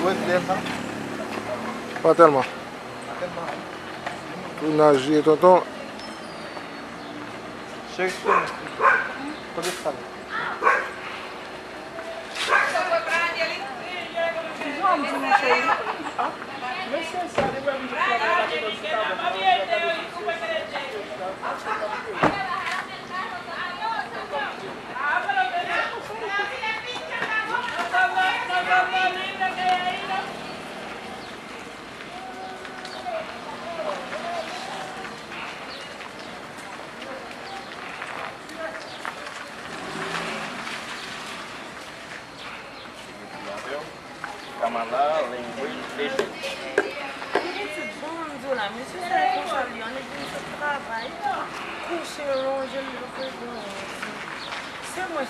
Ouais, c'est bien ça. Pas tellement. Tout nager, tonton. Chega que pode estar. Camalá, linguiça, peixe. Esse bando lá, mas você sabe com o Juliano, ele vem para trabalho. Com o cheirão, ele não foi bom. Você é uma